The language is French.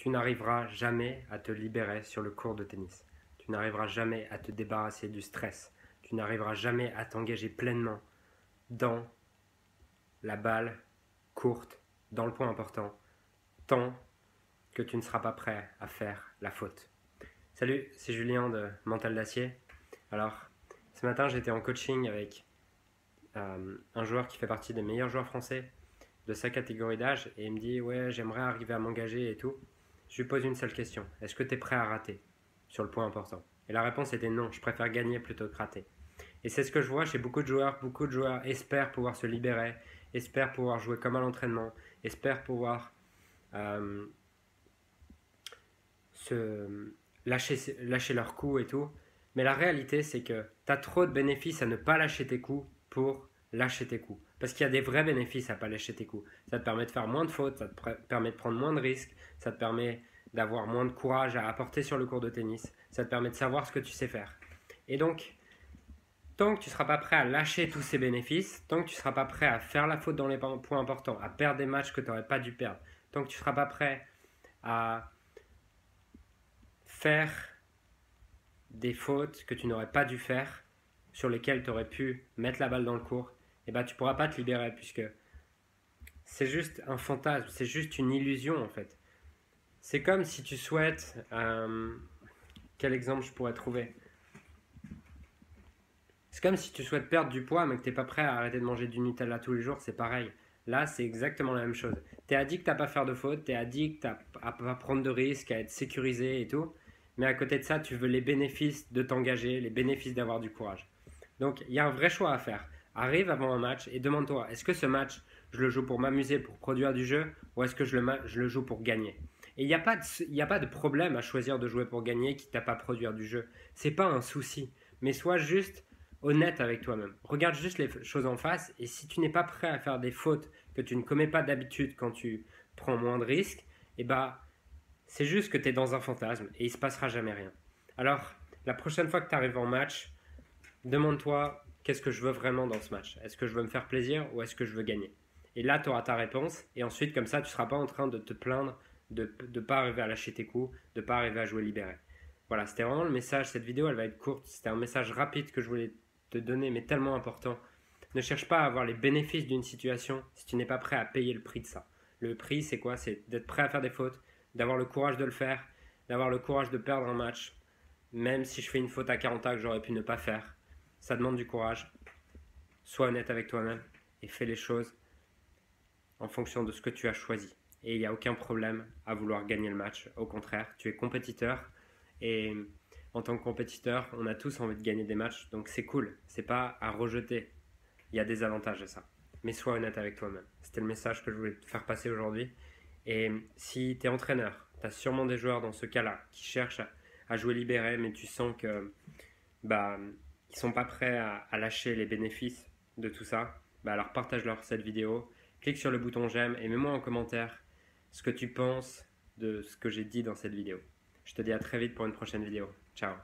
tu n'arriveras jamais à te libérer sur le court de tennis. Tu n'arriveras jamais à te débarrasser du stress. Tu n'arriveras jamais à t'engager pleinement dans la balle courte, dans le point important, tant que tu ne seras pas prêt à faire la faute. Salut, c'est Julien de Mental d'Acier. Alors, ce matin, j'étais en coaching avec un joueur qui fait partie des meilleurs joueurs français de sa catégorie d'âge et il me dit « Ouais, j'aimerais arriver à m'engager et tout. » Je lui pose une seule question. Est-ce que tu es prêt à rater sur le point important? Et la réponse était non, je préfère gagner plutôt que rater. Et c'est ce que je vois chez beaucoup de joueurs. Beaucoup de joueurs espèrent pouvoir se libérer, espèrent pouvoir jouer comme à l'entraînement, espèrent pouvoir lâcher leurs coups et tout. Mais la réalité, c'est que tu as trop de bénéfices à ne pas lâcher tes coups pour lâcher tes coups. Parce qu'il y a des vrais bénéfices à ne pas lâcher tes coups. Ça te permet de faire moins de fautes, ça te permet de prendre moins de risques, ça te permet d'avoir moins de courage à apporter sur le court de tennis, ça te permet de savoir ce que tu sais faire. Et donc, tant que tu ne seras pas prêt à lâcher tous ces bénéfices, tant que tu ne seras pas prêt à faire la faute dans les points importants, à perdre des matchs que tu n'aurais pas dû perdre, tant que tu ne seras pas prêt à faire des fautes que tu n'aurais pas dû faire, sur lesquelles tu aurais pu mettre la balle dans le court, et ben tu ne pourras pas te libérer puisque c'est juste un fantasme, c'est juste une illusion en fait. C'est comme si tu souhaites... quel exemple je pourrais trouver? C'est comme si tu souhaites perdre du poids mais que tu n'es pas prêt à arrêter de manger du Nutella tous les jours, c'est pareil. Là, c'est exactement la même chose. Tu es addict à pas faire de fautes, tu es addict à pas prendre de risques, à être sécurisé et tout. Mais à côté de ça, tu veux les bénéfices de t'engager, les bénéfices d'avoir du courage. Donc, il y a un vrai choix à faire. Arrive avant un match et demande-toi, est-ce que ce match, je le joue pour m'amuser, pour produire du jeu, ou est-ce que je le joue pour gagner? Et il n'y a pas de problème à choisir de jouer pour gagner quitte à pas produire du jeu. C'est pas un souci. Mais sois juste honnête avec toi-même. Regarde juste les choses en face et si tu n'es pas prêt à faire des fautes que tu ne commets pas d'habitude quand tu prends moins de risques, et bah c'est juste que tu es dans un fantasme et il ne se passera jamais rien. Alors, la prochaine fois que tu arrives en match, demande-toi qu'est-ce que je veux vraiment dans ce match. Est-ce que je veux me faire plaisir ou est-ce que je veux gagner? Et là, tu auras ta réponse et ensuite, comme ça, tu ne seras pas en train de te plaindre de ne pas arriver à lâcher tes coups, de ne pas arriver à jouer libéré. Voilà, c'était vraiment le message. Cette vidéo, elle va être courte. C'était un message rapide que je voulais te donner, mais tellement important. Ne cherche pas à avoir les bénéfices d'une situation si tu n'es pas prêt à payer le prix de ça. Le prix, c'est quoi? C'est d'être prêt à faire des fautes, d'avoir le courage de le faire, d'avoir le courage de perdre un match, même si je fais une faute à 40 ans que j'aurais pu ne pas faire. Ça demande du courage. Sois honnête avec toi-même et fais les choses en fonction de ce que tu as choisi. Et il n'y a aucun problème à vouloir gagner le match. Au contraire, tu es compétiteur et en tant que compétiteur, on a tous envie de gagner des matchs, donc c'est cool. C'est pas à rejeter. Il y a des avantages à ça. Mais sois honnête avec toi-même. C'était le message que je voulais te faire passer aujourd'hui. Et si tu es entraîneur, tu as sûrement des joueurs dans ce cas-là qui cherchent à jouer libéré, mais tu sens que ils sont pas prêts à lâcher les bénéfices de tout ça. Alors partage-leur cette vidéo, clique sur le bouton j'aime et mets-moi en commentaire ce que tu penses de ce que j'ai dit dans cette vidéo. Je te dis à très vite pour une prochaine vidéo. Ciao.